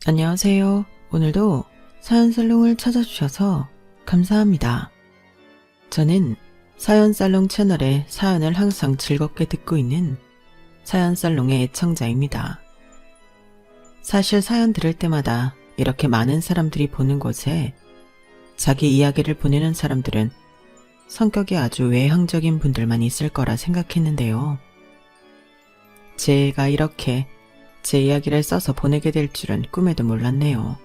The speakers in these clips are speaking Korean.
안녕하세요. 오늘도 사연살롱을 찾아주셔서 감사합니다. 저는 사연살롱 채널의 사연을 항상 즐겁게 듣고 있는 사연살롱의 애청자입니다. 사실 사연 들을 때마다 이렇게 많은 사람들이 보는 곳에 자기 이야기를 보내는 사람들은 성격이 아주 외향적인 분들만 있을 거라 생각했는데요. 제가 이렇게 제 이야기를 써서 보내게 될 줄은 꿈에도 몰랐네요.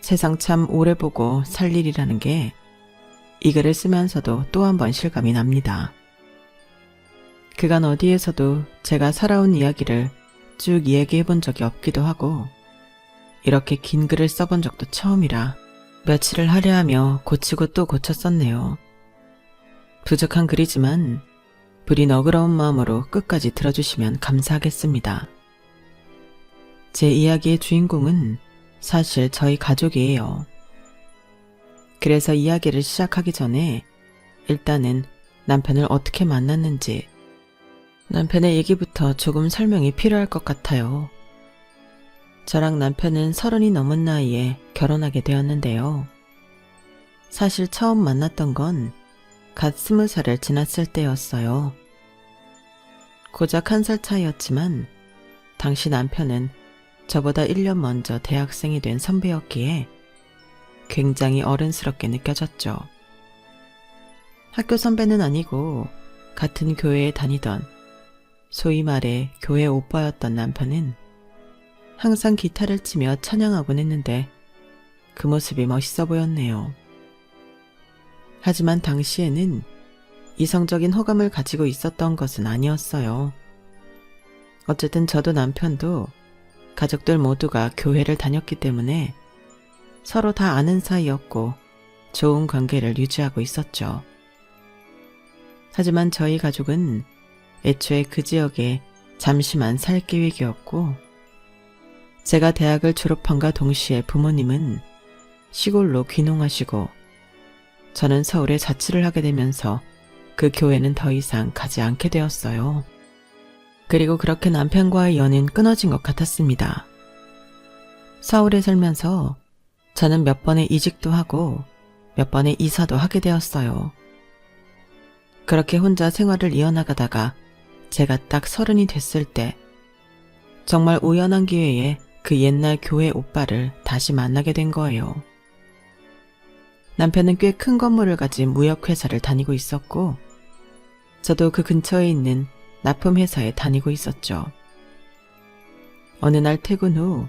세상 참 오래 보고 살 일이라는 게 이 글을 쓰면서도 또 한 번 실감이 납니다. 그간 어디에서도 제가 살아온 이야기를 쭉 이야기해 본 적이 없기도 하고 이렇게 긴 글을 써본 적도 처음이라 며칠을 하려 하며 고치고 또 고쳤었네요. 부족한 글이지만 부디 너그러운 마음으로 끝까지 들어주시면 감사하겠습니다. 제 이야기의 주인공은 사실 저희 가족이에요. 그래서 이야기를 시작하기 전에 일단은 남편을 어떻게 만났는지 남편의 얘기부터 조금 설명이 필요할 것 같아요. 저랑 남편은 30이 넘은 나이에 결혼하게 되었는데요. 사실 처음 만났던 건 갓 20살을 지났을 때였어요. 고작 1살 차이였지만 당시 남편은 저보다 1년 먼저 대학생이 된 선배였기에 굉장히 어른스럽게 느껴졌죠. 학교 선배는 아니고 같은 교회에 다니던 소위 말해 교회 오빠였던 남편은 항상 기타를 치며 찬양하곤 했는데 그 모습이 멋있어 보였네요. 하지만 당시에는 이성적인 호감을 가지고 있었던 것은 아니었어요. 어쨌든 저도 남편도 가족들 모두가 교회를 다녔기 때문에 서로 다 아는 사이였고 좋은 관계를 유지하고 있었죠. 하지만 저희 가족은 애초에 그 지역에 잠시만 살 계획이었고 제가 대학을 졸업한과 동시에 부모님은 시골로 귀농하시고 저는 서울에 자취를 하게 되면서 그 교회는 더 이상 가지 않게 되었어요. 그리고 그렇게 남편과의 연은 끊어진 것 같았습니다. 서울에 살면서 저는 몇 번의 이직도 하고 몇 번의 이사도 하게 되었어요. 그렇게 혼자 생활을 이어나가다가 제가 딱 30이 됐을 때 정말 우연한 기회에 그 옛날 교회 오빠를 다시 만나게 된 거예요. 남편은 꽤 큰 건물을 가진 무역회사를 다니고 있었고 저도 그 근처에 있는 납품회사에 다니고 있었죠. 어느 날 퇴근 후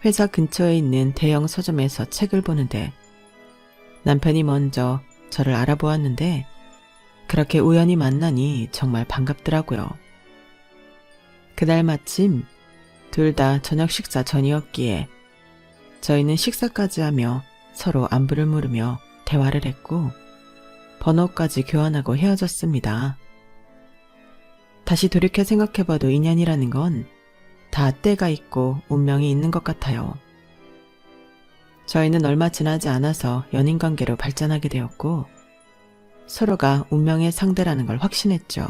회사 근처에 있는 대형 서점에서 책을 보는데 남편이 먼저 저를 알아보았는데 그렇게 우연히 만나니 정말 반갑더라고요. 그날 마침 둘 다 저녁 식사 전이었기에 저희는 식사까지 하며 서로 안부를 물으며 대화를 했고 번호까지 교환하고 헤어졌습니다. 다시 돌이켜 생각해봐도 인연이라는 건 다 때가 있고 운명이 있는 것 같아요. 저희는 얼마 지나지 않아서 연인관계로 발전하게 되었고 서로가 운명의 상대라는 걸 확신했죠.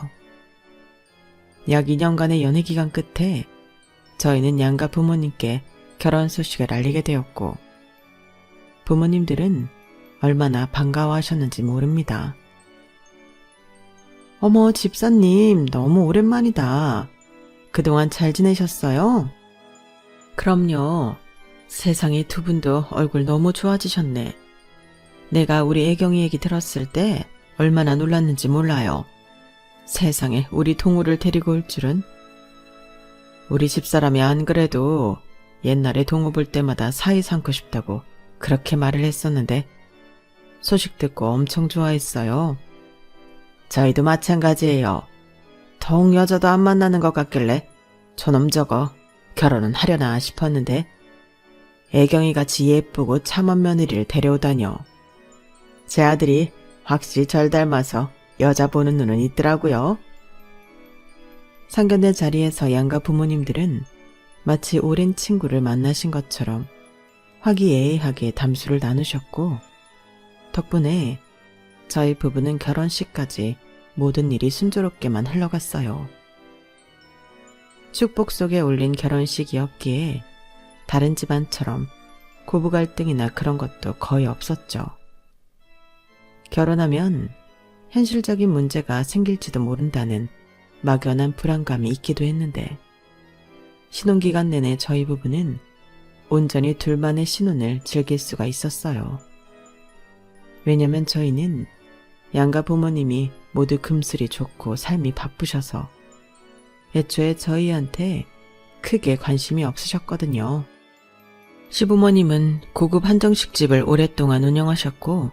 약 2년간의 연애 기간 끝에 저희는 양가 부모님께 결혼 소식을 알리게 되었고 부모님들은 얼마나 반가워하셨는지 모릅니다. 어머, 집사님 너무 오랜만이다. 그동안 잘 지내셨어요? 그럼요. 세상에 두 분도 얼굴 너무 좋아지셨네. 내가 우리 애경이 얘기 들었을 때 얼마나 놀랐는지 몰라요. 세상에 우리 동우를 데리고 올 줄은. 우리 집사람이 안 그래도 옛날에 동우 볼 때마다 사이 삼고 싶다고 그렇게 말을 했었는데 소식 듣고 엄청 좋아했어요. 저희도 마찬가지예요. 동 여자도 안 만나는 것 같길래 저놈 저거 결혼은 하려나 싶었는데 애경이같이 예쁘고 참한 며느리를 데려오다뇨. 제 아들이 확실히 절 닮아서 여자 보는 눈은 있더라고요. 상견례 자리에서 양가 부모님들은 마치 오랜 친구를 만나신 것처럼 화기애애하게 담수를 나누셨고 덕분에 저희 부부는 결혼식까지 모든 일이 순조롭게만 흘러갔어요. 축복 속에 올린 결혼식이었기에 다른 집안처럼 고부 갈등이나 그런 것도 거의 없었죠. 결혼하면 현실적인 문제가 생길지도 모른다는 막연한 불안감이 있기도 했는데 신혼기간 내내 저희 부부는 온전히 둘만의 신혼을 즐길 수가 있었어요. 왜냐면 저희는 양가 부모님이 모두 금슬이 좋고 삶이 바쁘셔서 애초에 저희한테 크게 관심이 없으셨거든요. 시부모님은 고급 한정식집을 오랫동안 운영하셨고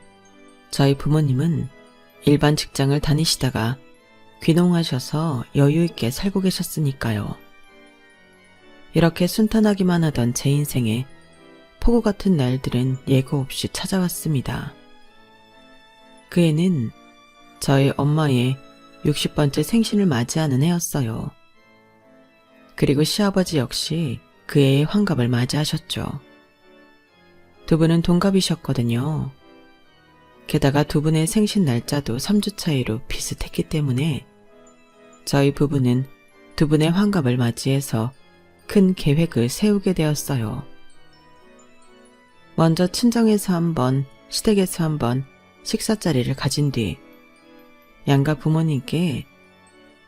저희 부모님은 일반 직장을 다니시다가 귀농하셔서 여유 있게 살고 계셨으니까요. 이렇게 순탄하기만 하던 제 인생에 폭우 같은 날들은 예고 없이 찾아왔습니다. 그 해는 저희 엄마의 60번째 생신을 맞이하는 해였어요. 그리고 시아버지 역시 그 해의 환갑을 맞이하셨죠. 두 분은 동갑이셨거든요. 게다가 두 분의 생신 날짜도 3주 차이로 비슷했기 때문에 저희 부부는 두 분의 환갑을 맞이해서 큰 계획을 세우게 되었어요. 먼저 친정에서 한 번, 시댁에서 한 번 식사 자리를 가진 뒤 양가 부모님께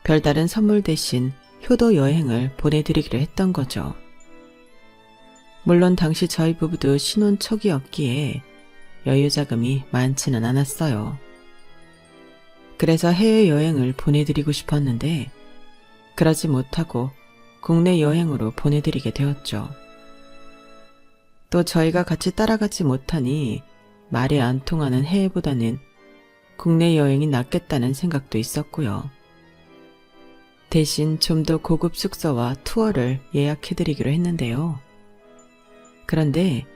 별다른 선물 대신 효도 여행을 보내드리기로 했던 거죠. 물론 당시 저희 부부도 신혼 초기였기에 여유 자금이 많지는 않았어요. 그래서 해외여행을 보내드리고 싶었는데 그러지 못하고 국내 여행으로 보내드리게 되었죠. 또 저희가 같이 따라가지 못하니 말이 안 통하는 해외보다는 국내 여행이 낫겠다는 생각도 있었고요. 대신 좀 더 고급 숙소와 투어를 예약해드리기로 했는데요. 그런데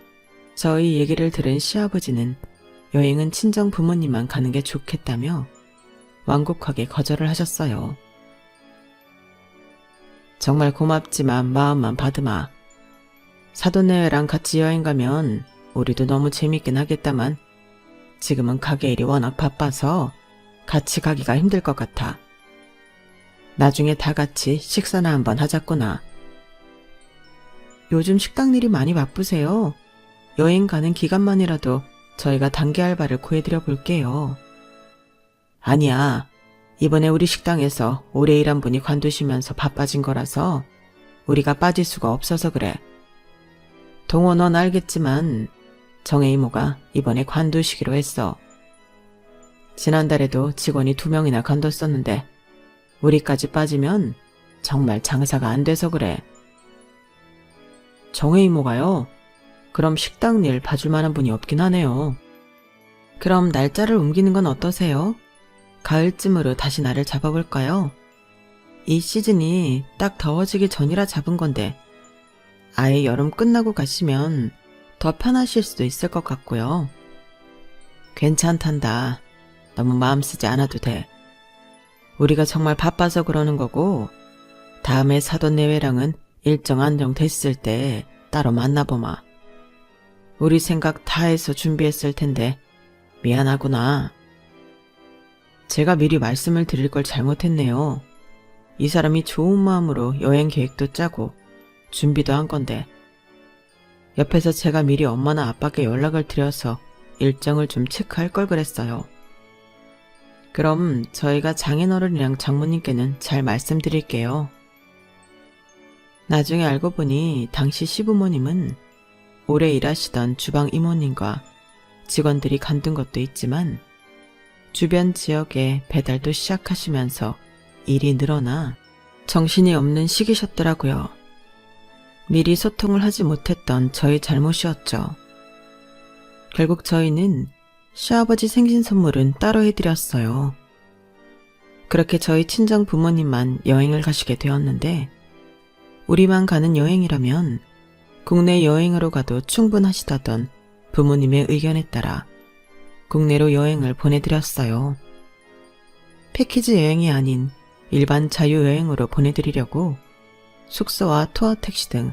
저희 얘기를 들은 시아버지는 여행은 친정 부모님만 가는 게 좋겠다며 완곡하게 거절을 하셨어요. 정말 고맙지만 마음만 받으마. 사돈네랑 같이 여행 가면 우리도 너무 재밌긴 하겠다만 지금은 가게 일이 워낙 바빠서 같이 가기가 힘들 것 같아. 나중에 다 같이 식사나 한번 하자꾸나. 요즘 식당 일이 많이 바쁘세요. 여행 가는 기간만이라도 저희가 단기 알바를 구해드려 볼게요. 아니야. 이번에 우리 식당에서 오래 일한 분이 관두시면서 바빠진 거라서 우리가 빠질 수가 없어서 그래. 동호 넌 알겠지만 정혜 이모가 이번에 관두시기로 했어. 지난달에도 직원이 2명이나 관뒀었는데 우리까지 빠지면 정말 장사가 안 돼서 그래. 정혜 이모가요? 그럼 식당 일 봐줄 만한 분이 없긴 하네요. 그럼 날짜를 옮기는 건 어떠세요? 가을쯤으로 다시 날을 잡아볼까요? 이 시즌이 딱 더워지기 전이라 잡은 건데 아예 여름 끝나고 가시면 더 편하실 수도 있을 것 같고요. 괜찮단다. 너무 마음 쓰지 않아도 돼. 우리가 정말 바빠서 그러는 거고 다음에 사돈 내외랑은 일정 안정됐을 때 따로 만나보마. 우리 생각 다 해서 준비했을 텐데 미안하구나. 제가 미리 말씀을 드릴 걸 잘못했네요. 이 사람이 좋은 마음으로 여행 계획도 짜고 준비도 한 건데 옆에서 제가 미리 엄마나 아빠께 연락을 드려서 일정을 좀 체크할 걸 그랬어요. 그럼 저희가 장인어른이랑 장모님께는 잘 말씀드릴게요. 나중에 알고 보니 당시 시부모님은 오래 일하시던 주방 이모님과 직원들이 간둔 것도 있지만 주변 지역에 배달도 시작하시면서 일이 늘어나 정신이 없는 시기셨더라고요. 미리 소통을 하지 못했던 저희 잘못이었죠. 결국 저희는 시아버지 생신 선물은 따로 해드렸어요. 그렇게 저희 친정 부모님만 여행을 가시게 되었는데 우리만 가는 여행이라면 국내 여행으로 가도 충분하시다던 부모님의 의견에 따라 국내로 여행을 보내드렸어요. 패키지 여행이 아닌 일반 자유여행으로 보내드리려고 숙소와 투어 택시 등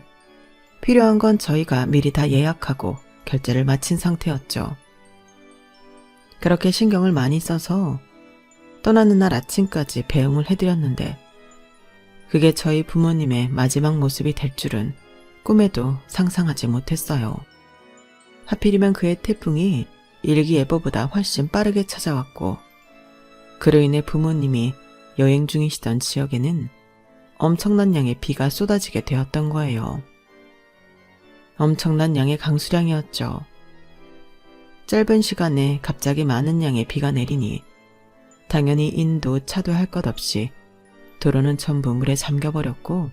필요한 건 저희가 미리 다 예약하고 결제를 마친 상태였죠. 그렇게 신경을 많이 써서 떠나는 날 아침까지 배웅을 해드렸는데 그게 저희 부모님의 마지막 모습이 될 줄은 꿈에도 상상하지 못했어요. 하필이면 그의 태풍이 일기예보보다 훨씬 빠르게 찾아왔고, 그로 인해 부모님이 여행 중이시던 지역에는 엄청난 양의 비가 쏟아지게 되었던 거예요. 엄청난 양의 강수량이었죠. 짧은 시간에 갑자기 많은 양의 비가 내리니 당연히 인도 차도 할 것 없이 도로는 전부 물에 잠겨버렸고,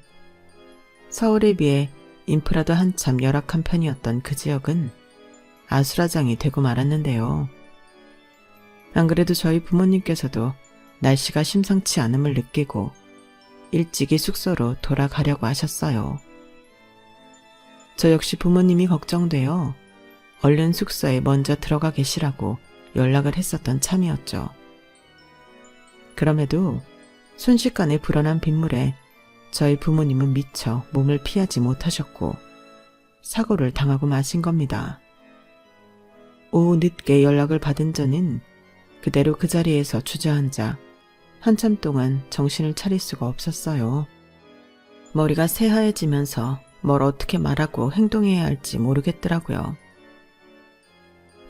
서울에 비해 인프라도 한참 열악한 편이었던 그 지역은 아수라장이 되고 말았는데요. 안 그래도 저희 부모님께서도 날씨가 심상치 않음을 느끼고 일찍이 숙소로 돌아가려고 하셨어요. 저 역시 부모님이 걱정되어 얼른 숙소에 먼저 들어가 계시라고 연락을 했었던 참이었죠. 그럼에도 순식간에 불어난 빗물에 저희 부모님은 미처 몸을 피하지 못하셨고 사고를 당하고 마신 겁니다. 오후 늦게 연락을 받은 저는 그대로 그 자리에서 주저앉아 한참 동안 정신을 차릴 수가 없었어요. 머리가 새하얘지면서 뭘 어떻게 말하고 행동해야 할지 모르겠더라고요.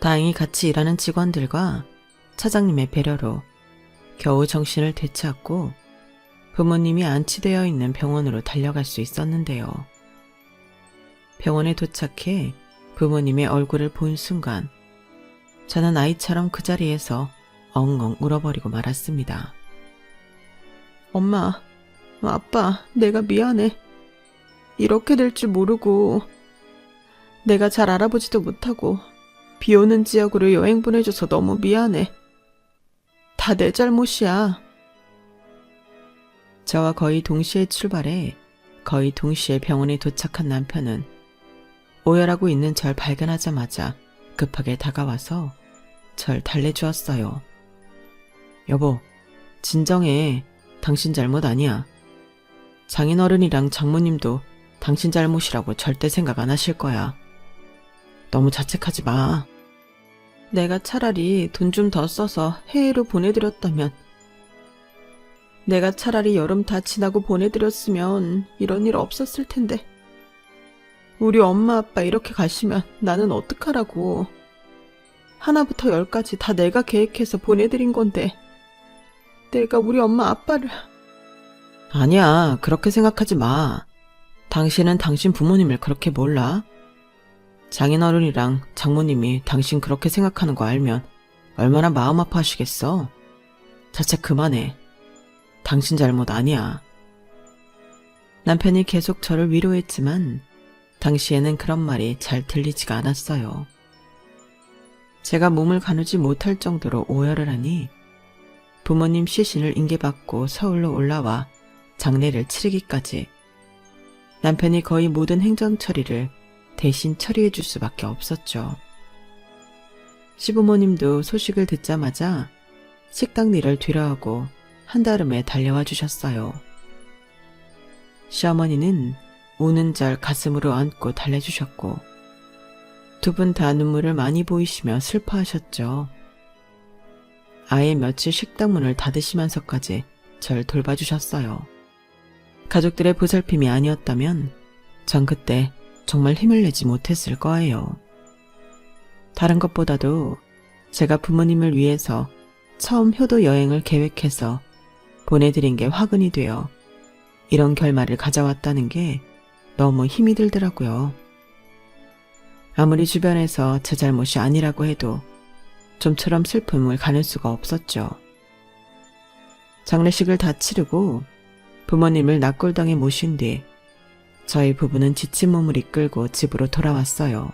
다행히 같이 일하는 직원들과 차장님의 배려로 겨우 정신을 되찾고 부모님이 안치되어 있는 병원으로 달려갈 수 있었는데요. 병원에 도착해 부모님의 얼굴을 본 순간 저는 아이처럼 그 자리에서 엉엉 울어버리고 말았습니다. 엄마, 아빠, 내가 미안해. 이렇게 될 줄 모르고 내가 잘 알아보지도 못하고 비 오는 지역으로 여행 보내줘서 너무 미안해. 다 내 잘못이야. 저와 거의 동시에 출발해 거의 동시에 병원에 도착한 남편은 오열하고 있는 절 발견하자마자 급하게 다가와서 절 달래주었어요. 여보, 진정해. 당신 잘못 아니야. 장인어른이랑 장모님도 당신 잘못이라고 절대 생각 안 하실 거야. 너무 자책하지 마. 내가 차라리 돈 좀 더 써서 해외로 보내드렸다면, 내가 차라리 여름 다 지나고 보내드렸으면 이런 일 없었을 텐데. 우리 엄마 아빠 이렇게 가시면 나는 어떡하라고. 하나부터 열까지 다 내가 계획해서 보내드린 건데 내가 우리 엄마 아빠를... 아니야, 그렇게 생각하지 마. 당신은 당신 부모님을 그렇게 몰라? 장인어른이랑 장모님이 당신 그렇게 생각하는 거 알면 얼마나 마음 아파하시겠어. 자책 그만해. 당신 잘못 아니야. 남편이 계속 저를 위로했지만 당시에는 그런 말이 잘 들리지가 않았어요. 제가 몸을 가누지 못할 정도로 오열을 하니 부모님 시신을 인계받고 서울로 올라와 장례를 치르기까지 남편이 거의 모든 행정 처리를 대신 처리해 줄 수밖에 없었죠. 시부모님도 소식을 듣자마자 식당 일을 뒤로하고 한달음에 달려와 주셨어요. 시어머니는 우는 절 가슴으로 안고 달래주셨고 두 분 다 눈물을 많이 보이시며 슬퍼하셨죠. 아예 며칠 식당 문을 닫으시면서까지 절 돌봐주셨어요. 가족들의 보살핌이 아니었다면 전 그때 정말 힘을 내지 못했을 거예요. 다른 것보다도 제가 부모님을 위해서 처음 효도 여행을 계획해서 보내드린 게 화근이 되어 이런 결말을 가져왔다는 게 너무 힘이 들더라고요. 아무리 주변에서 제 잘못이 아니라고 해도 좀처럼 슬픔을 가눌 수가 없었죠. 장례식을 다 치르고 부모님을 낙골당에 모신 뒤 저희 부부는 지친 몸을 이끌고 집으로 돌아왔어요.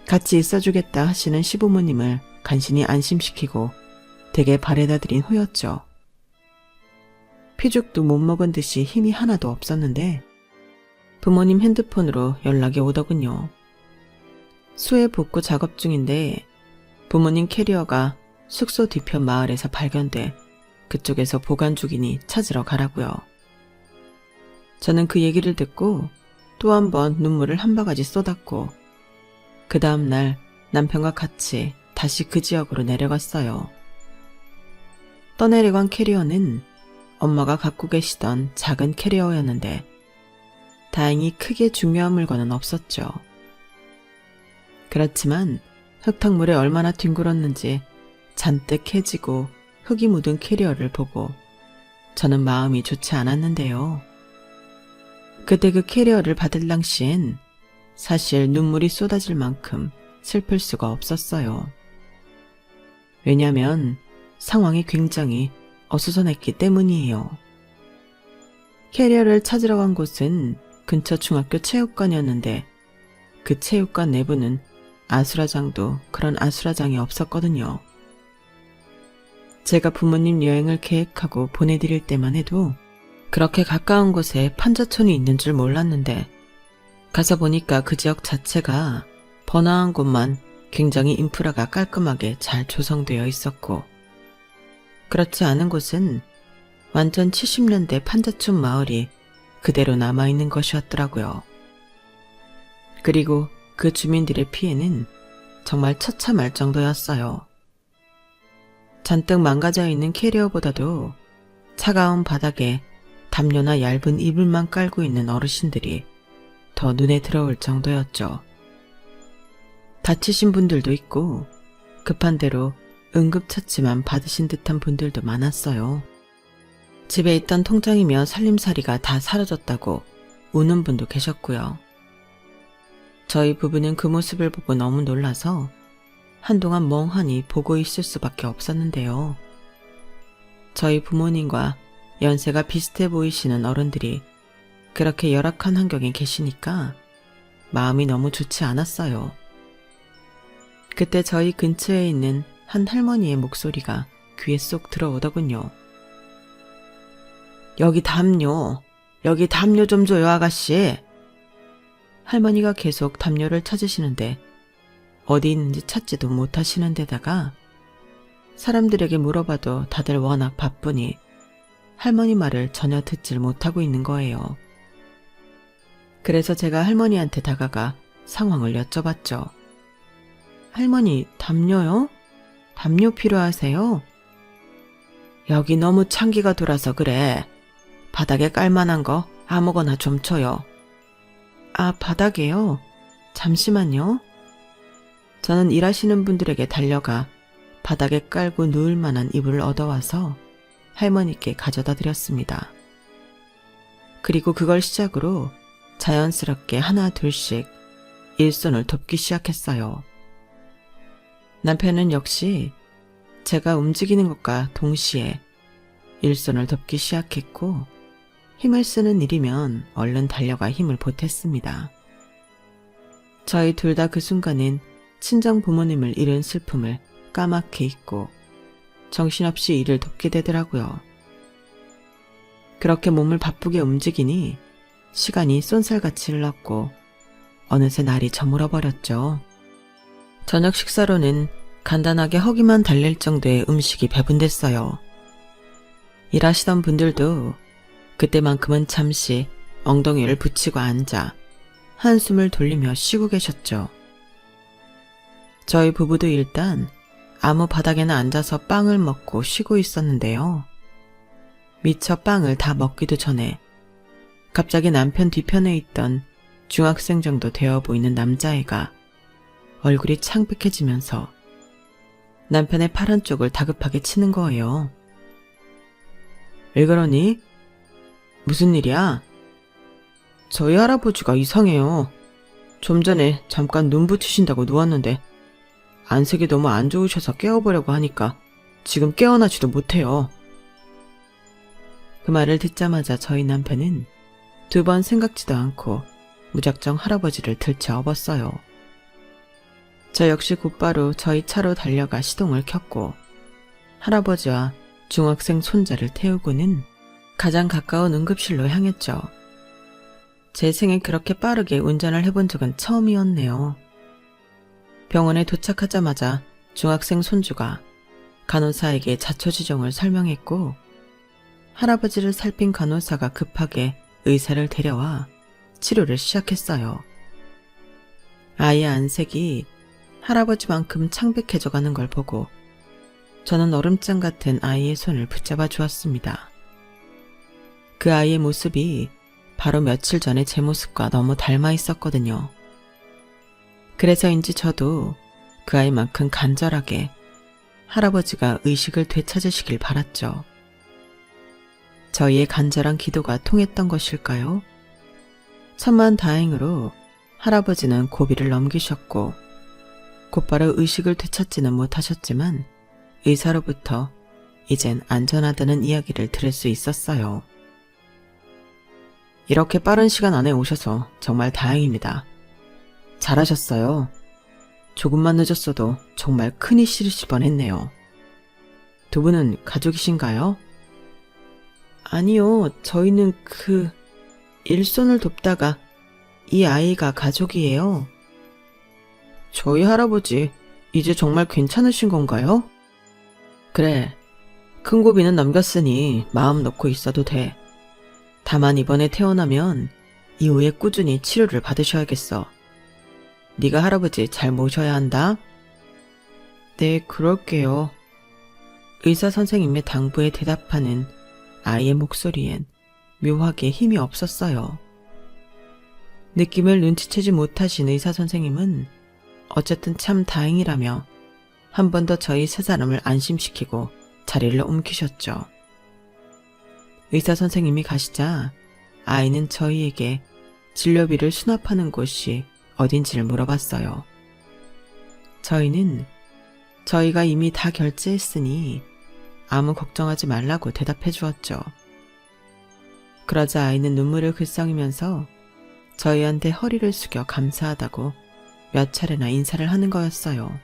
같이 있어주겠다 하시는 시부모님을 간신히 안심시키고 댁에 바래다 드린 후였죠. 피죽도 못 먹은 듯이 힘이 하나도 없었는데 부모님 핸드폰으로 연락이 오더군요. 수해 복구 작업 중인데 부모님 캐리어가 숙소 뒤편 마을에서 발견돼 그쪽에서 보관 중이니 찾으러 가라고요. 저는 그 얘기를 듣고 또 한 번 눈물을 한 바가지 쏟았고 그 다음날 남편과 같이 다시 그 지역으로 내려갔어요. 떠내려간 캐리어는 엄마가 갖고 계시던 작은 캐리어였는데 다행히 크게 중요한 물건은 없었죠. 그렇지만 흙탕물에 얼마나 뒹굴었는지 잔뜩 해지고 흙이 묻은 캐리어를 보고 저는 마음이 좋지 않았는데요. 그때 그 캐리어를 받을 당시엔 사실 눈물이 쏟아질 만큼 슬플 수가 없었어요. 왜냐면 상황이 굉장히 어수선했기 때문이에요. 캐리어를 찾으러 간 곳은 근처 중학교 체육관이었는데 그 체육관 내부는 아수라장도 그런 아수라장이 없었거든요. 제가 부모님 여행을 계획하고 보내드릴 때만 해도 그렇게 가까운 곳에 판자촌이 있는 줄 몰랐는데 가서 보니까 그 지역 자체가 번화한 곳만 굉장히 인프라가 깔끔하게 잘 조성되어 있었고 그렇지 않은 곳은 완전 70년대 판자촌 마을이 그대로 남아있는 것이었더라고요. 그리고 그 주민들의 피해는 정말 처참할 정도였어요. 잔뜩 망가져 있는 캐리어보다도 차가운 바닥에 담요나 얇은 이불만 깔고 있는 어르신들이 더 눈에 들어올 정도였죠. 다치신 분들도 있고 급한 대로 응급처치만 받으신 듯한 분들도 많았어요. 집에 있던 통장이며 살림살이가 다 사라졌다고 우는 분도 계셨고요. 저희 부부는 그 모습을 보고 너무 놀라서 한동안 멍하니 보고 있을 수밖에 없었는데요. 저희 부모님과 연세가 비슷해 보이시는 어른들이 그렇게 열악한 환경에 계시니까 마음이 너무 좋지 않았어요. 그때 저희 근처에 있는 한 할머니의 목소리가 귀에 쏙 들어오더군요. 여기 담요 좀 줘요 아가씨. 할머니가 계속 담요를 찾으시는데 어디 있는지 찾지도 못하시는 데다가 사람들에게 물어봐도 다들 워낙 바쁘니 할머니 말을 전혀 듣질 못하고 있는 거예요. 그래서 제가 할머니한테 다가가 상황을 여쭤봤죠. 할머니, 담요요? 담요 필요하세요? 여기 너무 찬기가 돌아서 그래. 바닥에 깔만한 거 아무거나 좀 줘요. 아, 바닥에요? 잠시만요. 저는 일하시는 분들에게 달려가 바닥에 깔고 누울 만한 이불을 얻어와서 할머니께 가져다 드렸습니다. 그리고 그걸 시작으로 자연스럽게 하나 둘씩 일손을 돕기 시작했어요. 남편은 역시 제가 움직이는 것과 동시에 일손을 돕기 시작했고 힘을 쓰는 일이면 얼른 달려가 힘을 보탰습니다. 저희 둘 다 그 순간엔 친정 부모님을 잃은 슬픔을 까맣게 잊고 정신없이 일을 돕게 되더라고요. 그렇게 몸을 바쁘게 움직이니 시간이 쏜살같이 흘렀고 어느새 날이 저물어 버렸죠. 저녁 식사로는 간단하게 허기만 달랠 정도의 음식이 배분됐어요. 일하시던 분들도 그때만큼은 잠시 엉덩이를 붙이고 앉아 한숨을 돌리며 쉬고 계셨죠. 저희 부부도 일단 아무 바닥에나 앉아서 빵을 먹고 쉬고 있었는데요. 미처 빵을 다 먹기도 전에 갑자기 남편 뒤편에 있던 중학생 정도 되어 보이는 남자애가 얼굴이 창백해지면서 남편의 팔 쪽을 다급하게 치는 거예요. 왜 그러니? 무슨 일이야? 저희 할아버지가 이상해요. 좀 전에 잠깐 눈 붙이신다고 누웠는데 안색이 너무 안 좋으셔서 깨워보려고 하니까 지금 깨어나지도 못해요. 그 말을 듣자마자 저희 남편은 두 번 생각지도 않고 무작정 할아버지를 들쳐 업었어요. 저 역시 곧바로 저희 차로 달려가 시동을 켰고 할아버지와 중학생 손자를 태우고는 가장 가까운 응급실로 향했죠. 제 생에 그렇게 빠르게 운전을 해본 적은 처음이었네요. 병원에 도착하자마자 중학생 손주가 간호사에게 자초지종을 설명했고 할아버지를 살핀 간호사가 급하게 의사를 데려와 치료를 시작했어요. 아이의 안색이 할아버지만큼 창백해져 가는 걸 보고 저는 얼음장 같은 아이의 손을 붙잡아 주었습니다. 그 아이의 모습이 바로 며칠 전에 제 모습과 너무 닮아 있었거든요. 그래서인지 저도 그 아이만큼 간절하게 할아버지가 의식을 되찾으시길 바랐죠. 저희의 간절한 기도가 통했던 것일까요? 천만다행으로 할아버지는 고비를 넘기셨고 곧바로 의식을 되찾지는 못하셨지만 의사로부터 이젠 안전하다는 이야기를 들을 수 있었어요. 이렇게 빠른 시간 안에 오셔서 정말 다행입니다. 잘하셨어요. 조금만 늦었어도 정말 큰일 싫으실 뻔했네요. 두 분은 가족이신가요? 아니요, 저희는 일손을 돕다가 이 아이가 가족이에요. 저희 할아버지 이제 정말 괜찮으신 건가요? 그래, 큰 고비는 넘겼으니 마음 놓고 있어도 돼. 다만 이번에 태어나면 이후에 꾸준히 치료를 받으셔야겠어. 네가 할아버지 잘 모셔야 한다. 네, 그럴게요. 의사 선생님의 당부에 대답하는 아이의 목소리엔 묘하게 힘이 없었어요. 느낌을 눈치채지 못하신 의사 선생님은 어쨌든 참 다행이라며 한 번 더 저희 세 사람을 안심시키고 자리를 옮기셨죠. 의사 선생님이 가시자 아이는 저희에게 진료비를 수납하는 곳이 어딘지를 물어봤어요. 저희는 저희가 이미 다 결제했으니 아무 걱정하지 말라고 대답해 주었죠. 그러자 아이는 눈물을 글썽이면서 저희한테 허리를 숙여 감사하다고 몇 차례나 인사를 하는 거였어요.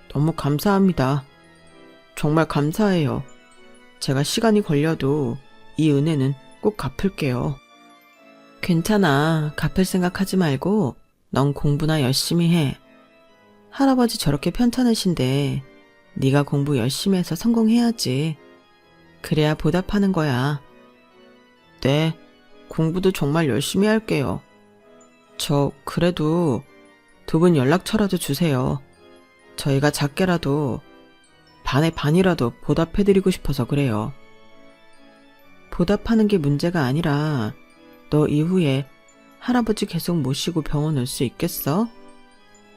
너무 감사합니다. 정말 감사해요. 제가 시간이 걸려도 이 은혜는 꼭 갚을게요. 괜찮아. 갚을 생각하지 말고 넌 공부나 열심히 해. 할아버지 저렇게 편찮으신데 네가 공부 열심히 해서 성공해야지. 그래야 보답하는 거야. 네, 공부도 정말 열심히 할게요. 그래도 두 분 연락처라도 주세요. 저희가 작게라도 반의 반이라도 보답해드리고 싶어서 그래요. 보답하는 게 문제가 아니라 너 이후에 할아버지 계속 모시고 병원 올 수 있겠어?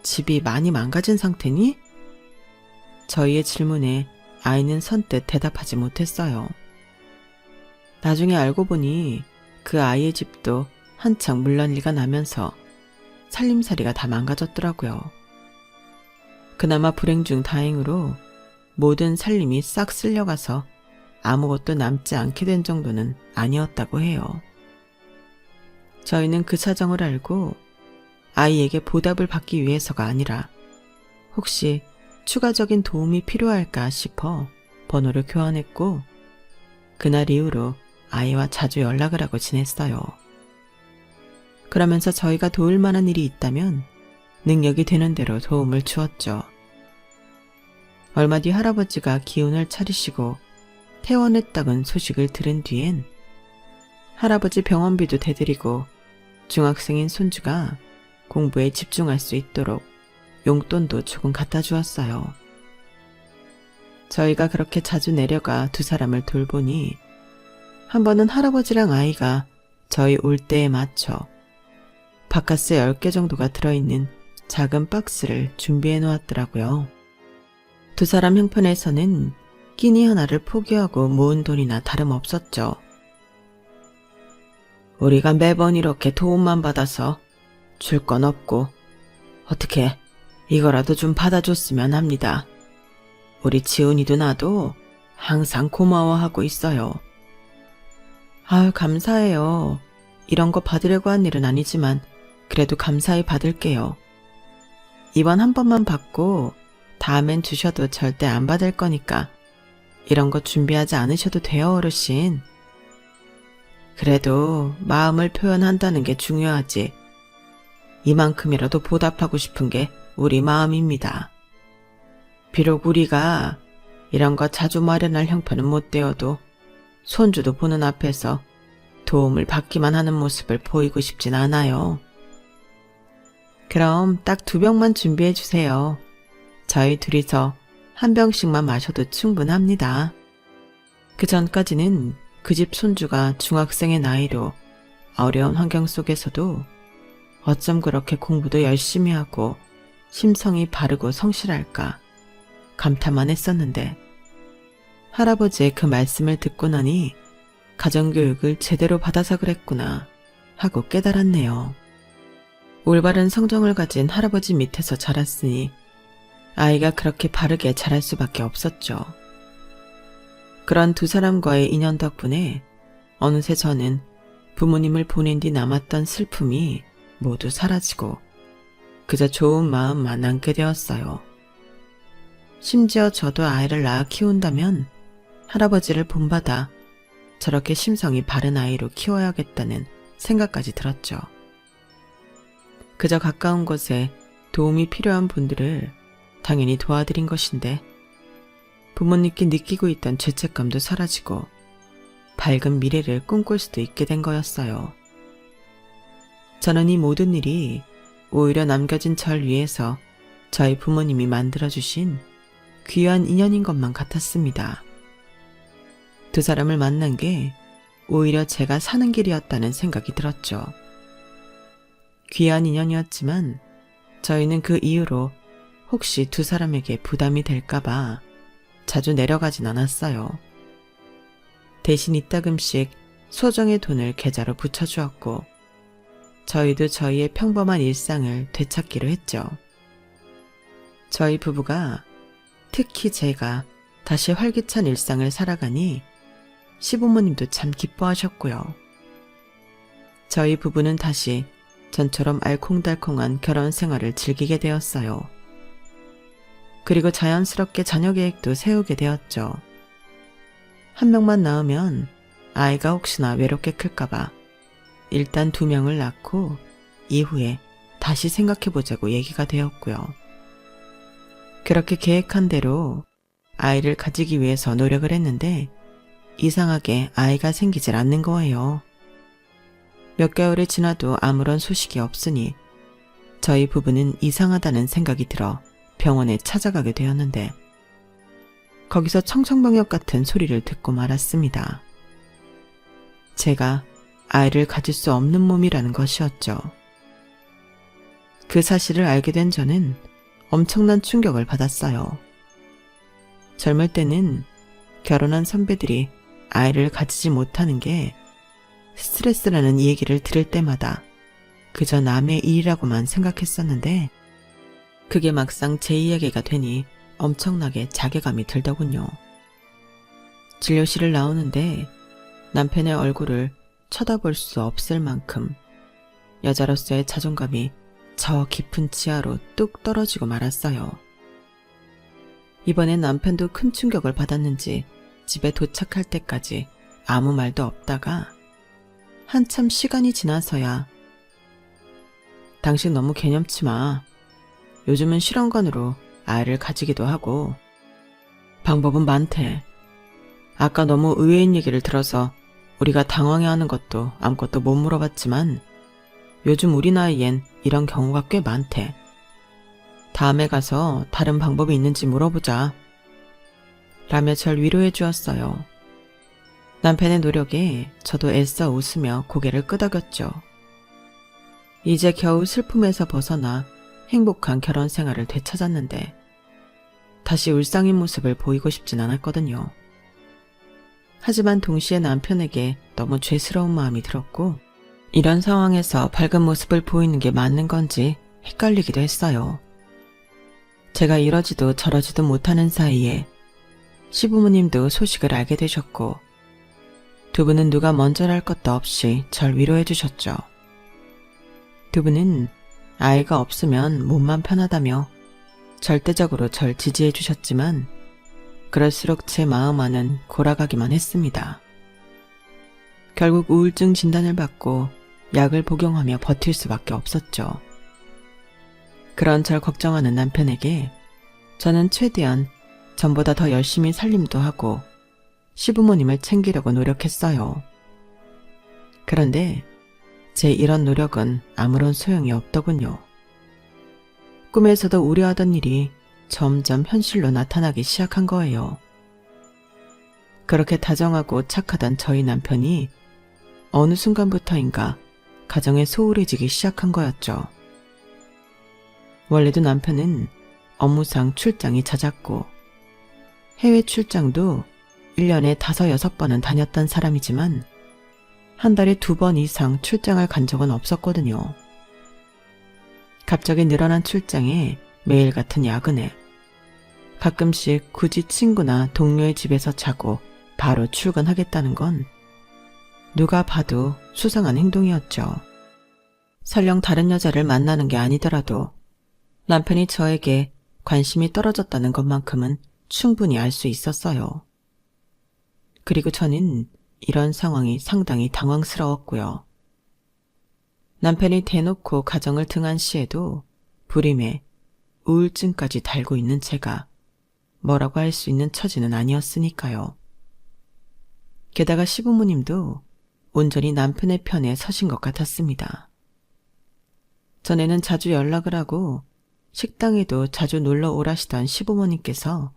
집이 많이 망가진 상태니? 저희의 질문에 아이는 선뜻 대답하지 못했어요. 나중에 알고 보니 그 아이의 집도 한창 물난리가 나면서 살림살이가 다 망가졌더라고요. 그나마 불행 중 다행으로 모든 살림이 싹 쓸려가서 아무것도 남지 않게 된 정도는 아니었다고 해요. 저희는 그 사정을 알고 아이에게 보답을 받기 위해서가 아니라 혹시 추가적인 도움이 필요할까 싶어 번호를 교환했고 그날 이후로 아이와 자주 연락을 하고 지냈어요. 그러면서 저희가 도울 만한 일이 있다면 능력이 되는 대로 도움을 주었죠. 얼마 뒤 할아버지가 기운을 차리시고 퇴원했다는 소식을 들은 뒤엔 할아버지 병원비도 대드리고 중학생인 손주가 공부에 집중할 수 있도록 용돈도 조금 갖다 주었어요. 저희가 그렇게 자주 내려가 두 사람을 돌보니 한 번은 할아버지랑 아이가 저희 올 때에 맞춰 바카스 10개 정도가 들어있는 작은 박스를 준비해 놓았더라고요. 두 사람 형편에서는 끼니 하나를 포기하고 모은 돈이나 다름없었죠. 우리가 매번 이렇게 도움만 받아서 줄 건 없고 어떻게 이거라도 좀 받아줬으면 합니다. 우리 지훈이도 나도 항상 고마워하고 있어요. 아유, 감사해요. 이런 거 받으려고 한 일은 아니지만 그래도 감사히 받을게요. 이번 한 번만 받고 다음엔 주셔도 절대 안 받을 거니까 이런 거 준비하지 않으셔도 돼요, 어르신. 그래도 마음을 표현한다는 게 중요하지. 이만큼이라도 보답하고 싶은 게 우리 마음입니다. 비록 우리가 이런 거 자주 마련할 형편은 못 되어도 손주도 보는 앞에서 도움을 받기만 하는 모습을 보이고 싶진 않아요. 그럼 딱 2병만 준비해 주세요. 저희 둘이서 한 병씩만 마셔도 충분합니다. 그 전까지는 그 집 손주가 중학생의 나이로 어려운 환경 속에서도 어쩜 그렇게 공부도 열심히 하고 심성이 바르고 성실할까 감탄만 했었는데, 할아버지의 그 말씀을 듣고 나니 가정교육을 제대로 받아서 그랬구나 하고 깨달았네요. 올바른 성정을 가진 할아버지 밑에서 자랐으니 아이가 그렇게 바르게 자랄 수밖에 없었죠. 그런 두 사람과의 인연 덕분에 어느새 저는 부모님을 보낸 뒤 남았던 슬픔이 모두 사라지고 그저 좋은 마음만 남게 되었어요. 심지어 저도 아이를 낳아 키운다면 할아버지를 본받아 저렇게 심성이 바른 아이로 키워야겠다는 생각까지 들었죠. 그저 가까운 곳에 도움이 필요한 분들을 당연히 도와드린 것인데, 부모님께 느끼고 있던 죄책감도 사라지고 밝은 미래를 꿈꿀 수도 있게 된 거였어요. 저는 이 모든 일이 오히려 남겨진 절 위에서 저희 부모님이 만들어주신 귀한 인연인 것만 같았습니다. 두 사람을 만난 게 오히려 제가 사는 길이었다는 생각이 들었죠. 귀한 인연이었지만 저희는 그 이후로 혹시 두 사람에게 부담이 될까봐 자주 내려가진 않았어요. 대신 이따금씩 소정의 돈을 계좌로 붙여주었고, 저희도 저희의 평범한 일상을 되찾기로 했죠. 저희 부부가, 특히 제가 다시 활기찬 일상을 살아가니 시부모님도 참 기뻐하셨고요. 저희 부부는 다시 전처럼 알콩달콩한 결혼 생활을 즐기게 되었어요. 그리고 자연스럽게 자녀 계획도 세우게 되었죠. 한 명만 낳으면 아이가 혹시나 외롭게 클까봐 일단 2명을 낳고 이후에 다시 생각해보자고 얘기가 되었고요. 그렇게 계획한 대로 아이를 가지기 위해서 노력을 했는데 이상하게 아이가 생기질 않는 거예요. 몇 개월이 지나도 아무런 소식이 없으니 저희 부부는 이상하다는 생각이 들어 병원에 찾아가게 되었는데, 거기서 청청병력 같은 소리를 듣고 말았습니다. 제가 아이를 가질 수 없는 몸이라는 것이었죠. 그 사실을 알게 된 저는 엄청난 충격을 받았어요. 젊을 때는 결혼한 선배들이 아이를 가지지 못하는 게 스트레스라는 얘기를 들을 때마다 그저 남의 일이라고만 생각했었는데, 그게 막상 제 이야기가 되니 엄청나게 자괴감이 들더군요. 진료실을 나오는데 남편의 얼굴을 쳐다볼 수 없을 만큼 여자로서의 자존감이 저 깊은 지하로 뚝 떨어지고 말았어요. 이번엔 남편도 큰 충격을 받았는지 집에 도착할 때까지 아무 말도 없다가 한참 시간이 지나서야 당신 너무 개념치 마. 요즘은 실험관으로 아이를 가지기도 하고 방법은 많대. 아까 너무 의외인 얘기를 들어서 우리가 당황해하는 것도 아무것도 못 물어봤지만 요즘 우리 나이엔 이런 경우가 꽤 많대. 다음에 가서 다른 방법이 있는지 물어보자. 라며 절 위로해 주었어요. 남편의 노력에 저도 애써 웃으며 고개를 끄덕였죠. 이제 겨우 슬픔에서 벗어나 행복한 결혼 생활을 되찾았는데 다시 울상인 모습을 보이고 싶진 않았거든요. 하지만 동시에 남편에게 너무 죄스러운 마음이 들었고, 이런 상황에서 밝은 모습을 보이는 게 맞는 건지 헷갈리기도 했어요. 제가 이러지도 저러지도 못하는 사이에 시부모님도 소식을 알게 되셨고, 두 분은 누가 먼저랄 것도 없이 절 위로해 주셨죠. 두 분은 아이가 없으면 몸만 편하다며 절대적으로 절 지지해 주셨지만 그럴수록 제 마음 안은 골아가기만 했습니다. 결국 우울증 진단을 받고 약을 복용하며 버틸 수밖에 없었죠. 그런 절 걱정하는 남편에게 저는 최대한 전보다 더 열심히 살림도 하고 시부모님을 챙기려고 노력했어요. 그런데 제 이런 노력은 아무런 소용이 없더군요. 꿈에서도 우려하던 일이 점점 현실로 나타나기 시작한 거예요. 그렇게 다정하고 착하던 저희 남편이 어느 순간부터인가 가정에 소홀해지기 시작한 거였죠. 원래도 남편은 업무상 출장이 잦았고 해외 출장도 1년에 5, 6번은 다녔던 사람이지만 한 달에 2번 이상 출장을 간 적은 없었거든요. 갑자기 늘어난 출장에 매일 같은 야근에 가끔씩 굳이 친구나 동료의 집에서 자고 바로 출근하겠다는 건 누가 봐도 수상한 행동이었죠. 설령 다른 여자를 만나는 게 아니더라도 남편이 저에게 관심이 떨어졌다는 것만큼은 충분히 알 수 있었어요. 그리고 저는 이런 상황이 상당히 당황스러웠고요. 남편이 대놓고 가정을 등한시해도 불임에 우울증까지 달고 있는 제가 뭐라고 할 수 있는 처지는 아니었으니까요. 게다가 시부모님도 온전히 남편의 편에 서신 것 같았습니다. 전에는 자주 연락을 하고 식당에도 자주 놀러 오라시던 시부모님께서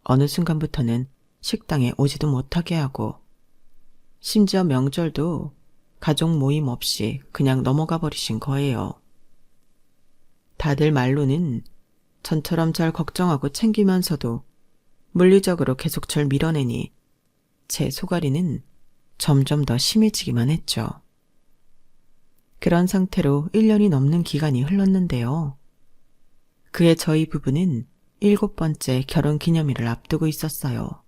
어느 순간부터는 식당에 오지도 못하게 하고 심지어 명절도 가족 모임 없이 그냥 넘어가 버리신 거예요. 다들 말로는 전처럼 절 걱정하고 챙기면서도 물리적으로 계속 절 밀어내니 제 속앓이는 점점 더 심해지기만 했죠. 그런 상태로 1년이 넘는 기간이 흘렀는데요. 그해 저희 부부는 7번째 결혼 기념일을 앞두고 있었어요.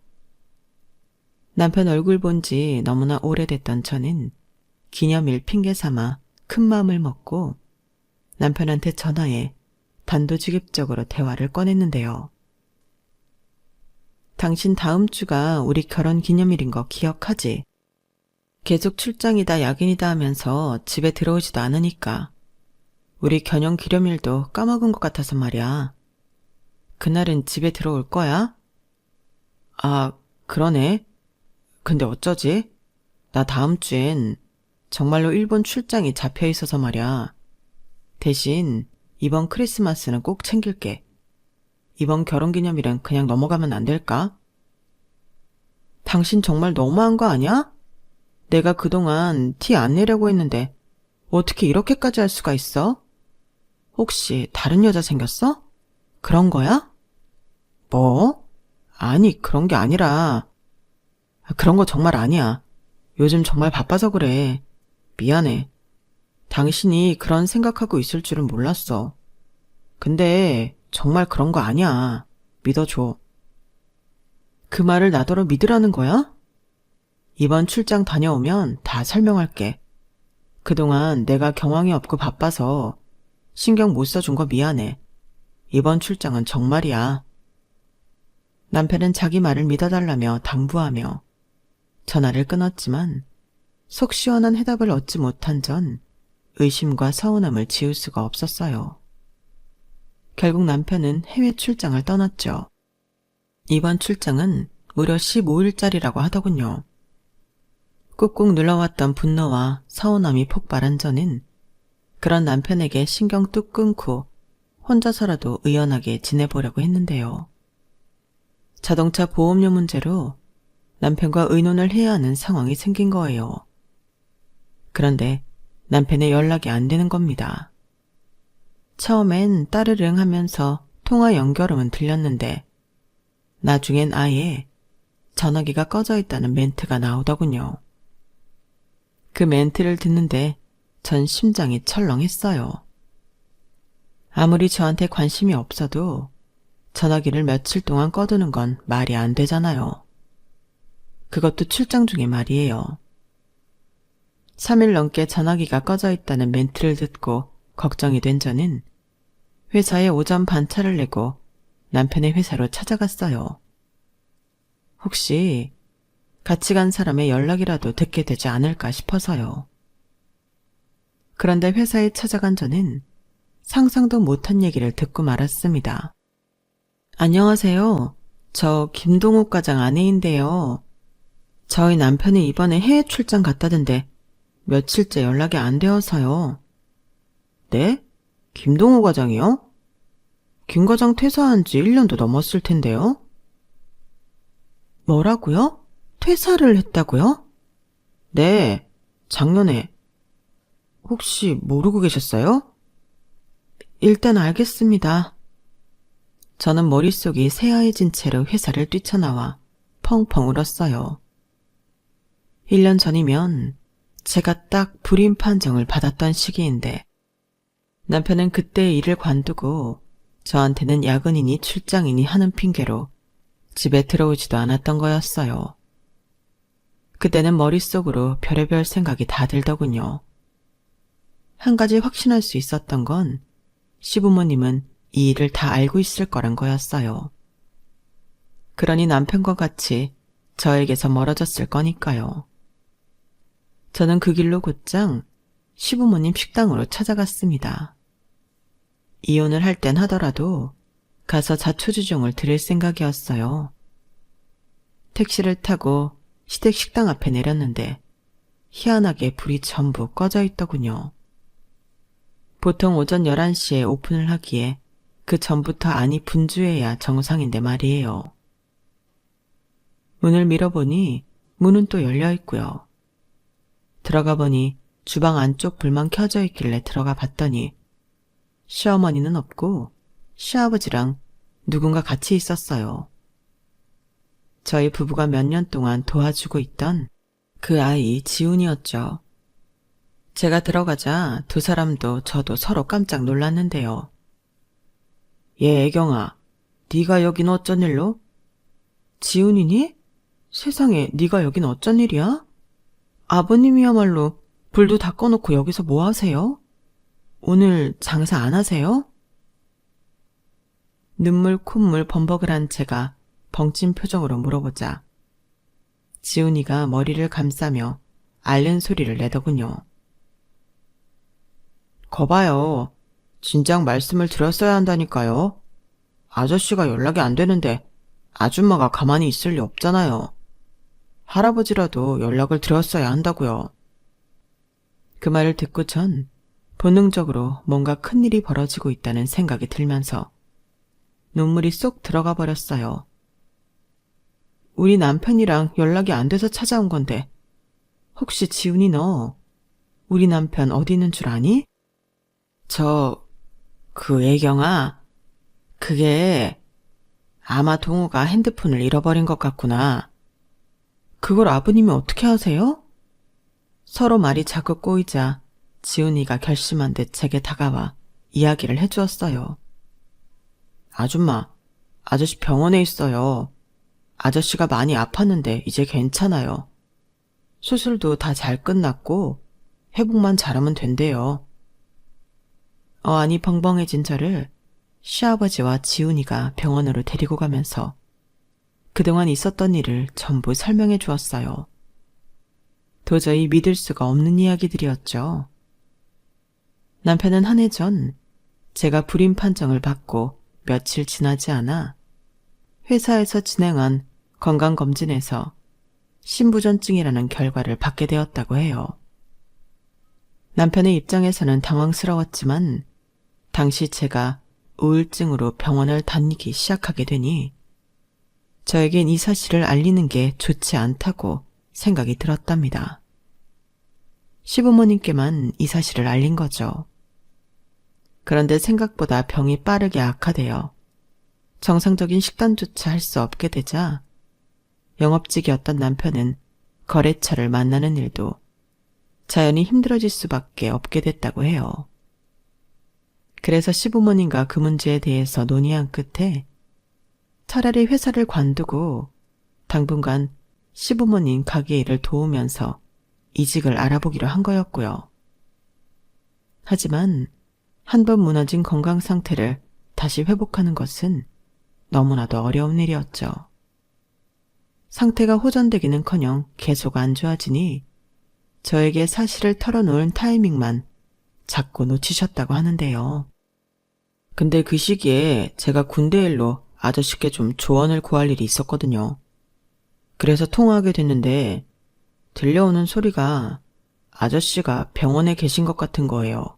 남편 얼굴 본 지 너무나 오래됐던 저는 기념일 핑계 삼아 큰 마음을 먹고 남편한테 전화해 단도직입적으로 대화를 꺼냈는데요. 당신 다음 주가 우리 결혼 기념일인 거 기억하지? 계속 출장이다 야근이다 하면서 집에 들어오지도 않으니까 우리 결혼 기념일도 까먹은 것 같아서 말이야. 그날은 집에 들어올 거야? 아, 그러네. 근데 어쩌지? 나 다음 주엔 정말로 일본 출장이 잡혀 있어서 말이야. 대신 이번 크리스마스는 꼭 챙길게. 이번 결혼기념일은 그냥 넘어가면 안 될까? 당신 정말 너무한 거 아니야? 내가 그동안 티 안 내려고 했는데 어떻게 이렇게까지 할 수가 있어? 혹시 다른 여자 생겼어? 그런 거야? 뭐? 아니, 그런 게 아니라. 그런 거 정말 아니야. 요즘 정말 바빠서 그래. 미안해. 당신이 그런 생각하고 있을 줄은 몰랐어. 근데 정말 그런 거 아니야. 믿어줘. 그 말을 나더러 믿으라는 거야? 이번 출장 다녀오면 다 설명할게. 그동안 내가 경황이 없고 바빠서 신경 못 써준 거 미안해. 이번 출장은 정말이야. 남편은 자기 말을 믿어달라며 당부하며 전화를 끊었지만 속 시원한 해답을 얻지 못한 전 의심과 서운함을 지울 수가 없었어요. 결국 남편은 해외 출장을 떠났죠. 이번 출장은 무려 15일짜리라고 하더군요. 꾹꾹 눌러왔던 분노와 서운함이 폭발한 저는 그런 남편에게 신경 뚝 끊고 혼자서라도 의연하게 지내보려고 했는데요. 자동차 보험료 문제로 남편과 의논을 해야 하는 상황이 생긴 거예요. 그런데 남편의 연락이 안 되는 겁니다. 처음엔 따르릉 하면서 통화 연결음은 들렸는데 나중엔 아예 전화기가 꺼져 있다는 멘트가 나오더군요. 그 멘트를 듣는데 전 심장이 철렁했어요. 아무리 저한테 관심이 없어도 전화기를 며칠 동안 꺼두는 건 말이 안 되잖아요. 그것도 출장 중에 말이에요. 3일 넘게 전화기가 꺼져 있다는 멘트를 듣고 걱정이 된 저는 회사에 오전 반차를 내고 남편의 회사로 찾아갔어요. 혹시 같이 간 사람의 연락이라도 듣게 되지 않을까 싶어서요. 그런데 회사에 찾아간 저는 상상도 못한 얘기를 듣고 말았습니다. 안녕하세요. 저 김동욱 과장 아내인데요. 저희 남편이 이번에 해외 출장 갔다던데 며칠째 연락이 안 되어서요. 네? 김동욱 과장이요? 김 과장 퇴사한 지 1년도 넘었을 텐데요. 뭐라고요? 퇴사를 했다고요? 네, 작년에. 혹시 모르고 계셨어요? 일단 알겠습니다. 저는 머릿속이 새하얘진 채로 회사를 뛰쳐나와 펑펑 울었어요. 1년 전이면 제가 딱 불임 판정을 받았던 시기인데 남편은 그때의 일을 관두고 저한테는 야근이니 출장이니 하는 핑계로 집에 들어오지도 않았던 거였어요. 그때는 머릿속으로 별의별 생각이 다 들더군요. 한 가지 확신할 수 있었던 건 시부모님은 이 일을 다 알고 있을 거란 거였어요. 그러니 남편과 같이 저에게서 멀어졌을 거니까요. 저는 그 길로 곧장 시부모님 식당으로 찾아갔습니다. 이혼을 할 땐 하더라도 가서 자초지종을 드릴 생각이었어요. 택시를 타고 시댁 식당 앞에 내렸는데 희한하게 불이 전부 꺼져 있더군요. 보통 오전 11시에 오픈을 하기에 그 전부터 안이 분주해야 정상인데 말이에요. 문을 밀어보니 문은 또 열려 있고요. 들어가 보니 주방 안쪽 불만 켜져 있길래 들어가 봤더니 시어머니는 없고 시아버지랑 누군가 같이 있었어요. 저희 부부가 몇 년 동안 도와주고 있던 그 아이 지훈이었죠. 제가 들어가자 두 사람도 저도 서로 깜짝 놀랐는데요. 얘 애경아, 네가 여긴 어쩐 일로? 지훈이니? 세상에 네가 여긴 어쩐 일이야? 아버님이야말로 불도 다 꺼놓고 여기서 뭐 하세요? 오늘 장사 안 하세요? 눈물 콧물 범벅을 한 채가 벙찐 표정으로 물어보자 지훈이가 머리를 감싸며 앓는 소리를 내더군요. 거봐요. 진작 말씀을 드렸어야 한다니까요. 아저씨가 연락이 안 되는데 아줌마가 가만히 있을 리 없잖아요. 할아버지라도 연락을 드렸어야 한다고요. 그 말을 듣고 전 본능적으로 뭔가 큰일이 벌어지고 있다는 생각이 들면서 눈물이 쏙 들어가 버렸어요. 우리 남편이랑 연락이 안 돼서 찾아온 건데 혹시 지훈이 너 우리 남편 어디 있는 줄 아니? 그 애경아, 그게 아마 동우가 핸드폰을 잃어버린 것 같구나. 그걸 아버님이 어떻게 아세요? 서로 말이 자꾸 꼬이자 지훈이가 결심한 듯 제게 다가와 이야기를 해주었어요. 아줌마, 아저씨 병원에 있어요. 아저씨가 많이 아팠는데 이제 괜찮아요. 수술도 다 잘 끝났고 회복만 잘하면 된대요. 어안이 벙벙해진 저를 시아버지와 지훈이가 병원으로 데리고 가면서 그동안 있었던 일을 전부 설명해 주었어요. 도저히 믿을 수가 없는 이야기들이었죠. 남편은 한 해 전 제가 불임 판정을 받고 며칠 지나지 않아 회사에서 진행한 건강검진에서 신부전증이라는 결과를 받게 되었다고 해요. 남편의 입장에서는 당황스러웠지만 당시 제가 우울증으로 병원을 다니기 시작하게 되니 저에겐 이 사실을 알리는 게 좋지 않다고 생각이 들었답니다. 시부모님께만 이 사실을 알린 거죠. 그런데 생각보다 병이 빠르게 악화되어 정상적인 식단조차 할 수 없게 되자 영업직이었던 남편은 거래처를 만나는 일도 자연히 힘들어질 수밖에 없게 됐다고 해요. 그래서 시부모님과 그 문제에 대해서 논의한 끝에 차라리 회사를 관두고 당분간 시부모님 가게 일을 도우면서 이직을 알아보기로 한 거였고요. 하지만 한 번 무너진 건강 상태를 다시 회복하는 것은 너무나도 어려운 일이었죠. 상태가 호전되기는커녕 계속 안 좋아지니 저에게 사실을 털어놓을 타이밍만 자꾸 놓치셨다고 하는데요. 근데 그 시기에 제가 군대 일로 아저씨께 좀 조언을 구할 일이 있었거든요. 그래서 통화하게 됐는데 들려오는 소리가 아저씨가 병원에 계신 것 같은 거예요.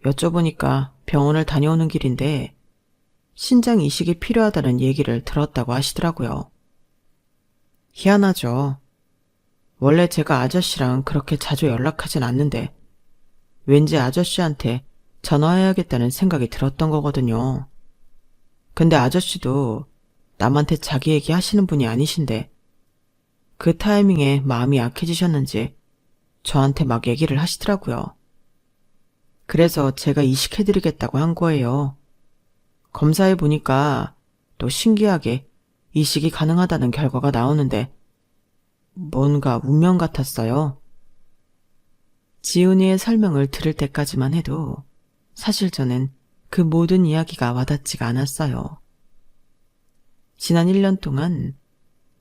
여쭤보니까 병원을 다녀오는 길인데 신장 이식이 필요하다는 얘기를 들었다고 하시더라고요. 희한하죠. 원래 제가 아저씨랑 그렇게 자주 연락하진 않는데 왠지 아저씨한테 전화해야겠다는 생각이 들었던 거거든요. 근데 아저씨도 남한테 자기 얘기 하시는 분이 아니신데 그 타이밍에 마음이 약해지셨는지 저한테 막 얘기를 하시더라고요. 그래서 제가 이식해드리겠다고 한 거예요. 검사해보니까 또 신기하게 이식이 가능하다는 결과가 나오는데 뭔가 운명 같았어요. 지훈이의 설명을 들을 때까지만 해도 사실 저는 그 모든 이야기가 와닿지가 않았어요. 지난 1년 동안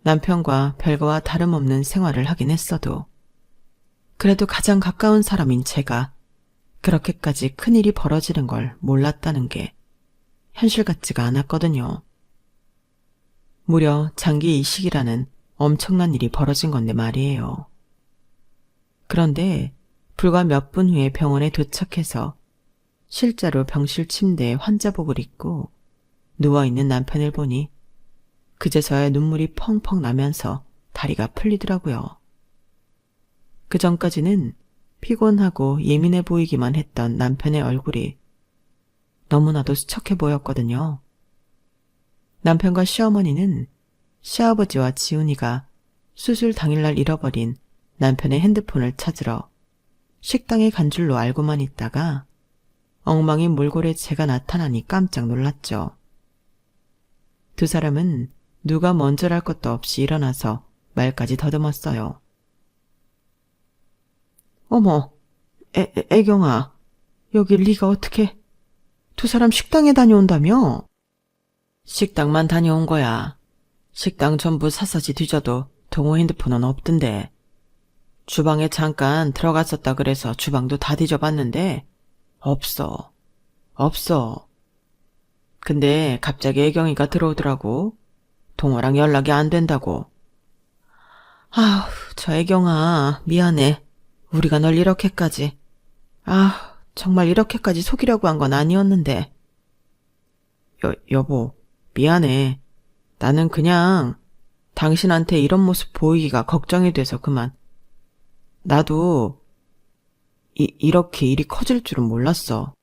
남편과 별거와 다름없는 생활을 하긴 했어도 그래도 가장 가까운 사람인 제가 그렇게까지 큰일이 벌어지는 걸 몰랐다는 게 현실 같지가 않았거든요. 무려 장기 이식이라는 엄청난 일이 벌어진 건데 말이에요. 그런데 불과 몇 분 후에 병원에 도착해서 실제로 병실 침대에 환자복을 입고 누워있는 남편을 보니 그제서야 눈물이 펑펑 나면서 다리가 풀리더라고요. 그 전까지는 피곤하고 예민해 보이기만 했던 남편의 얼굴이 너무나도 수척해 보였거든요. 남편과 시어머니는 시아버지와 지훈이가 수술 당일날 잃어버린 남편의 핸드폰을 찾으러 식당에 간 줄로 알고만 있다가 엉망인 몰골에 제가 나타나니 깜짝 놀랐죠. 두 사람은 누가 먼저랄 것도 없이 일어나서 말까지 더듬었어요. 어머, 애경아, 여기 네가 어떻게 두 사람 식당에 다녀온다며? 식당만 다녀온 거야. 식당 전부 샅샅이 뒤져도 동호 핸드폰은 없던데. 주방에 잠깐 들어갔었다 그래서 주방도 다 뒤져봤는데 없어. 근데 갑자기 애경이가 들어오더라고. 동호랑 연락이 안 된다고. 아우, 저 애경아, 미안해. 우리가 널 이렇게까지. 정말 이렇게까지 속이려고 한 건 아니었는데. 여보, 미안해. 나는 그냥 당신한테 이런 모습 보이기가 걱정이 돼서 그만. 나도 이렇게 일이 커질 줄은 몰랐어.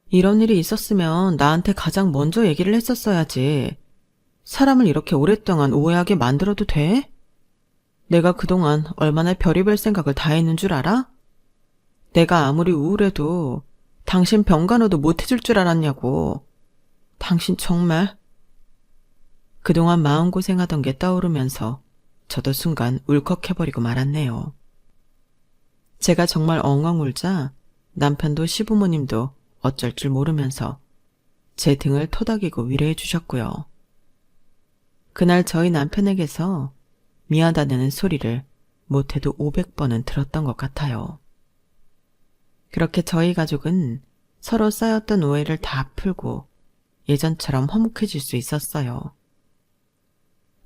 이런 일이 있었으면 나한테 가장 먼저 얘기를 했었어야지. 사람을 이렇게 오랫동안 오해하게 만들어도 돼? 내가 그동안 얼마나 별의별 생각을 다 했는 줄 알아? 내가 아무리 우울해도 당신 병간호도 못 해줄 줄 알았냐고. 당신 정말. 그동안 마음고생하던 게 떠오르면서 저도 순간 울컥해버리고 말았네요. 제가 정말 엉엉 울자 남편도 시부모님도 어쩔 줄 모르면서 제 등을 토닥이고 위로해 주셨고요. 그날 저희 남편에게서 미안하다는 소리를 못해도 500번은 들었던 것 같아요. 그렇게 저희 가족은 서로 쌓였던 오해를 다 풀고 예전처럼 화목해질 수 있었어요.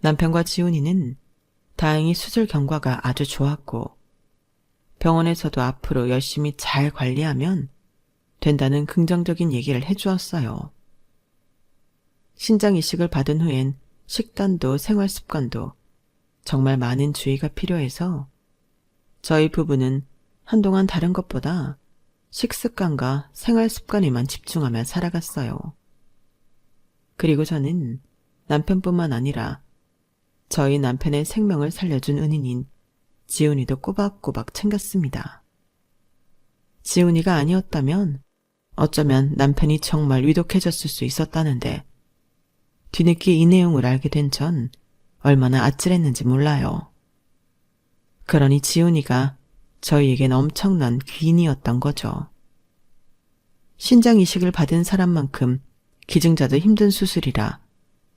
남편과 지훈이는 다행히 수술 경과가 아주 좋았고 병원에서도 앞으로 열심히 잘 관리하면 된다는 긍정적인 얘기를 해주었어요. 신장 이식을 받은 후엔 식단도 생활 습관도 정말 많은 주의가 필요해서 저희 부부는 한동안 다른 것보다 식습관과 생활 습관에만 집중하며 살아갔어요. 그리고 저는 남편뿐만 아니라 저희 남편의 생명을 살려준 은인인 지훈이도 꼬박꼬박 챙겼습니다. 지훈이가 아니었다면 어쩌면 남편이 정말 위독해졌을 수 있었다는데 뒤늦게 이 내용을 알게 된 전 얼마나 아찔했는지 몰라요. 그러니 지훈이가 저희에겐 엄청난 귀인이었던 거죠. 신장 이식을 받은 사람만큼 기증자도 힘든 수술이라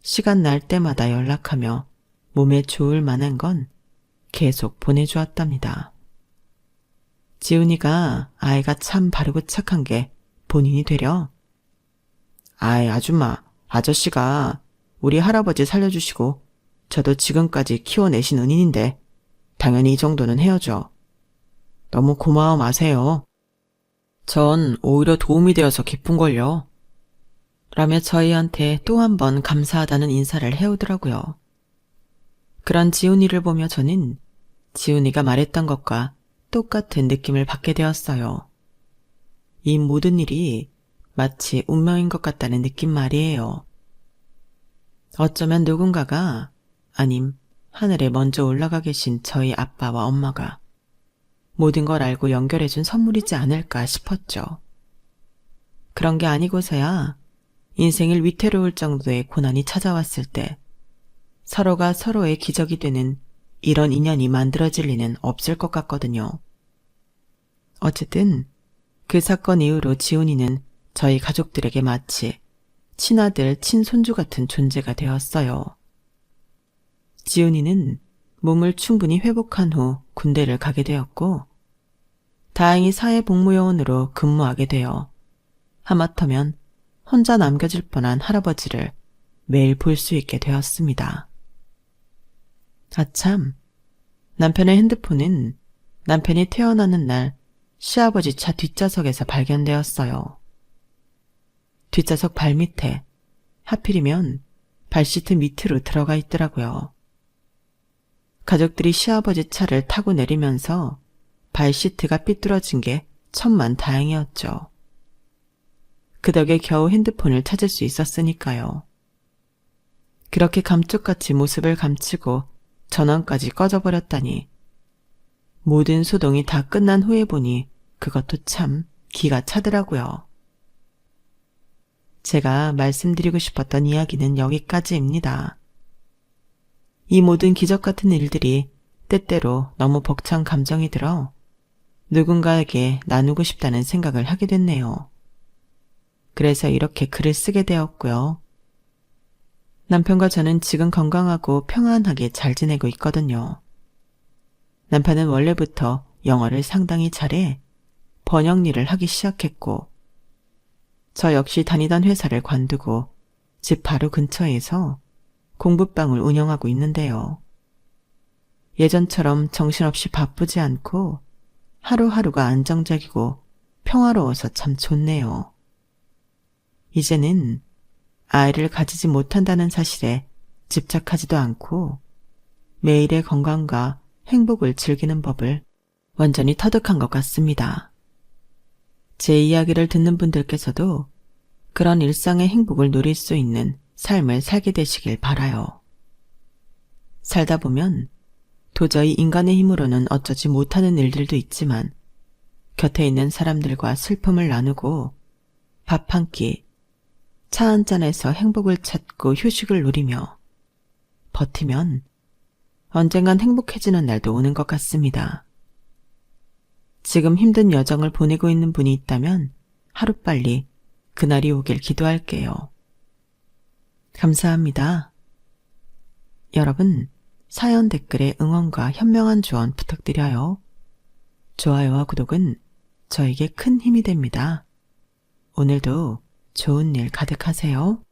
시간 날 때마다 연락하며 몸에 좋을 만한 건 계속 보내주었답니다. 지훈이가 아이가 참 바르고 착한 게 본인이 되려. 아이 아줌마, 아저씨가 우리 할아버지 살려주시고 저도 지금까지 키워내신 은인인데 당연히 이 정도는 해야죠. 너무 고마워 마세요. 전 오히려 도움이 되어서 기쁜걸요. 라며 저희한테 또 한 번 감사하다는 인사를 해오더라고요. 그런 지훈이를 보며 저는 지훈이가 말했던 것과 똑같은 느낌을 받게 되었어요. 이 모든 일이 마치 운명인 것 같다는 느낌 말이에요. 어쩌면 누군가가, 아님 하늘에 먼저 올라가 계신 저희 아빠와 엄마가 모든 걸 알고 연결해준 선물이지 않을까 싶었죠. 그런 게 아니고서야 인생을 위태로울 정도의 고난이 찾아왔을 때 서로가 서로의 기적이 되는 이런 인연이 만들어질 리는 없을 것 같거든요. 어쨌든 그 사건 이후로 지훈이는 저희 가족들에게 마치 친아들, 친손주 같은 존재가 되었어요. 지훈이는 몸을 충분히 회복한 후 군대를 가게 되었고 다행히 사회복무요원으로 근무하게 되어 하마터면 혼자 남겨질 뻔한 할아버지를 매일 볼 수 있게 되었습니다. 아참, 남편의 핸드폰은 남편이 태어나는 날 시아버지 차 뒷좌석에서 발견되었어요. 뒷좌석 발밑에 하필이면 발시트 밑으로 들어가 있더라고요. 가족들이 시아버지 차를 타고 내리면서 발시트가 삐뚤어진 게 천만 다행이었죠. 그 덕에 겨우 핸드폰을 찾을 수 있었으니까요. 그렇게 감쪽같이 모습을 감추고 전원까지 꺼져버렸다니 모든 소동이 다 끝난 후에 보니 그것도 참 기가 차더라고요. 제가 말씀드리고 싶었던 이야기는 여기까지입니다. 이 모든 기적 같은 일들이 때때로 너무 벅찬 감정이 들어 누군가에게 나누고 싶다는 생각을 하게 됐네요. 그래서 이렇게 글을 쓰게 되었고요. 남편과 저는 지금 건강하고 평안하게 잘 지내고 있거든요. 남편은 원래부터 영어를 상당히 잘해 번역 일을 하기 시작했고 저 역시 다니던 회사를 관두고 집 바로 근처에서 공부방을 운영하고 있는데요. 예전처럼 정신없이 바쁘지 않고 하루하루가 안정적이고 평화로워서 참 좋네요. 이제는 아이를 가지지 못한다는 사실에 집착하지도 않고 매일의 건강과 행복을 즐기는 법을 완전히 터득한 것 같습니다. 제 이야기를 듣는 분들께서도 그런 일상의 행복을 누릴 수 있는 삶을 살게 되시길 바라요. 살다 보면 도저히 인간의 힘으로는 어쩌지 못하는 일들도 있지만 곁에 있는 사람들과 슬픔을 나누고 밥 한 끼, 차 한 잔에서 행복을 찾고 휴식을 누리며 버티면 언젠간 행복해지는 날도 오는 것 같습니다. 지금 힘든 여정을 보내고 있는 분이 있다면 하루빨리 그날이 오길 기도할게요. 감사합니다. 여러분, 사연 댓글에 응원과 현명한 조언 부탁드려요. 좋아요와 구독은 저에게 큰 힘이 됩니다. 오늘도 좋은 일 가득하세요.